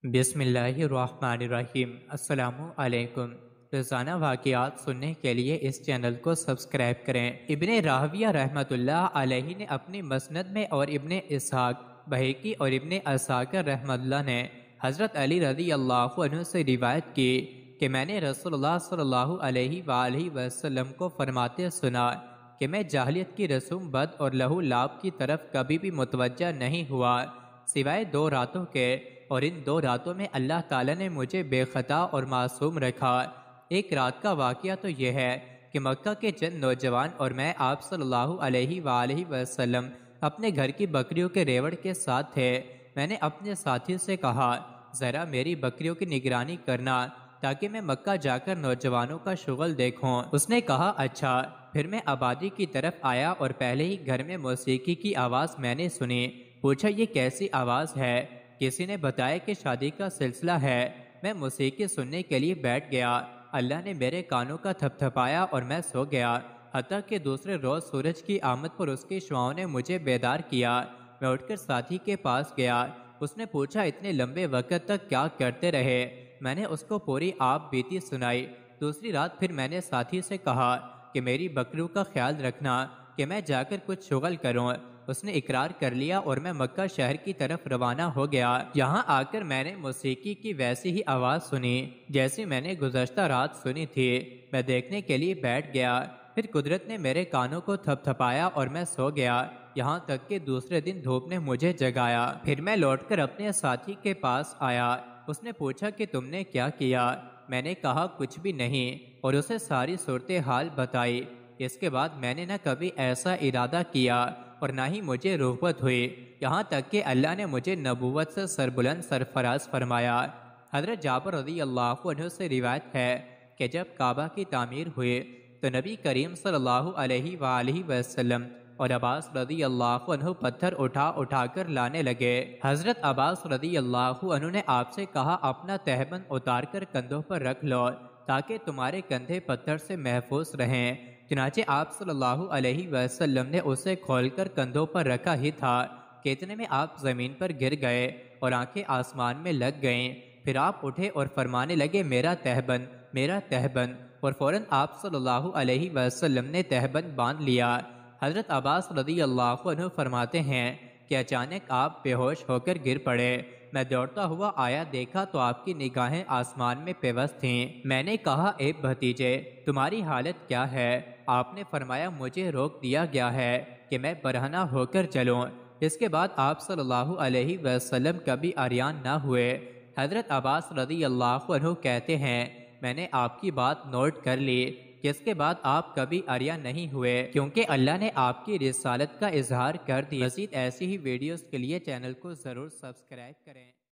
بسم اللہ الرحمن الرحیم۔ السلام علیکم۔ روزانہ واقعات سننے کے لیے اس چینل کو سبسکرائب کریں۔ ابن راہویہ رحمۃ اللہ علیہ نے اپنی مسند میں اور ابن اسحاق بہقی اور ابن عساکر رحمۃ اللہ نے حضرت علی رضی اللہ عنہ سے روایت کی کہ میں نے رسول اللہ صلی اللہ علیہ وآلہ وسلم کو فرماتے سنا کہ میں جاہلیت کی رسوم بد اور لہو لعب کی طرف کبھی بھی متوجہ نہیں ہوا سوائے 2 راتوں کے، اور ان 2 راتوں میں اللہ تعالیٰ نے مجھے بے خطا اور معصوم رکھا۔ ایک رات کا واقعہ تو یہ ہے کہ مکہ کے چند نوجوان اور میں آپ صلی اللہ علیہ وآلہ وسلم اپنے گھر کی بکریوں کے ریوڑ کے ساتھ تھے۔ میں نے اپنے ساتھی سے کہا، ذرا میری بکریوں کی نگرانی کرنا تاکہ میں مکہ جا کر نوجوانوں کا شغل دیکھوں۔ اس نے کہا اچھا۔ پھر میں آبادی کی طرف آیا اور پہلے ہی گھر میں موسیقی کی آواز میں نے سنی۔ پوچھا یہ کیسی آواز ہے؟ کسی نے بتایا کہ شادی کا سلسلہ ہے۔ میں موسیقی سننے کے لیے بیٹھ گیا۔ اللہ نے میرے کانوں کا تھپتھپایا اور میں سو گیا، حتیٰ کہ دوسرے روز سورج کی آمد پر اس کی شعاؤں نے مجھے بیدار کیا۔ میں اٹھ کر ساتھی کے پاس گیا۔ اس نے پوچھا اتنے لمبے وقت تک کیا کرتے رہے؟ میں نے اس کو پوری آپ بیتی سنائی۔ دوسری رات پھر میں نے ساتھی سے کہا کہ میری بکریوں کا خیال رکھنا کہ میں جا کر کچھ شغل کروں۔ اس نے اقرار کر لیا اور میں مکہ شہر کی طرف روانہ ہو گیا۔ یہاں آ کر میں نے موسیقی کی ویسی ہی آواز سنی جیسی میں نے گزشتہ رات سنی تھی۔ میں دیکھنے کے لیے بیٹھ گیا۔ پھر قدرت نے میرے کانوں کو تھپتھپایا اور میں سو گیا، یہاں تک کہ دوسرے دن دھوپ نے مجھے جگایا۔ پھر میں لوٹ کر اپنے ساتھی کے پاس آیا۔ اس نے پوچھا کہ تم نے کیا کیا؟ میں نے کہا کچھ بھی نہیں، اور اسے ساری صورتحال بتائی۔ اس کے بعد میں نے نہ کبھی ایسا ارادہ کیا اور نہ ہی مجھے رغبت ہوئی، یہاں تک کہ اللہ نے مجھے نبوت سے سربلند سرفراز فرمایا۔ حضرت جابر رضی اللہ عنہ سے روایت ہے کہ جب کعبہ کی تعمیر ہوئی تو نبی کریم صلی اللہ علیہ وآلہ وسلم اور عباس رضی اللہ عنہ پتھر اٹھا اٹھا کر لانے لگے۔ حضرت عباس رضی اللہ عنہ نے آپ سے کہا اپنا تہبند اتار کر کندھوں پر رکھ لو تاکہ تمہارے کندھے پتھر سے محفوظ رہیں۔ چنانچہ آپ صلی اللہ علیہ وسلم نے اسے کھول کر کندھوں پر رکھا ہی تھا کہ اتنے میں آپ زمین پر گر گئے اور آنکھیں آسمان میں لگ گئیں۔ پھر آپ اٹھے اور فرمانے لگے میرا تہبند، میرا تہبند، اور فوراً آپ صلی اللہ علیہ وسلم نے تہبند باندھ لیا۔ حضرت عباس رضی اللہ عنہ فرماتے ہیں کہ اچانک آپ بے ہوش ہو کر گر پڑے۔ میں دوڑتا ہوا آیا، دیکھا تو آپ کی نگاہیں آسمان میں پیوست تھیں۔ میں نے کہا اے بھتیجے تمہاری حالت کیا ہے؟ آپ نے فرمایا مجھے روک دیا گیا ہے کہ میں برہنہ ہو کر چلوں۔ اس کے بعد آپ صلی اللہ علیہ وسلم کبھی عریان نہ ہوئے۔ حضرت عباس رضی اللہ عنہ کہتے ہیں میں نے آپ کی بات نوٹ کر لی کہ اس کے بعد آپ کبھی عریان نہیں ہوئے، کیونکہ اللہ نے آپ کی رسالت کا اظہار کر دیا۔ مزید ایسی ہی ویڈیوز کے لیے چینل کو ضرور سبسکرائب کریں۔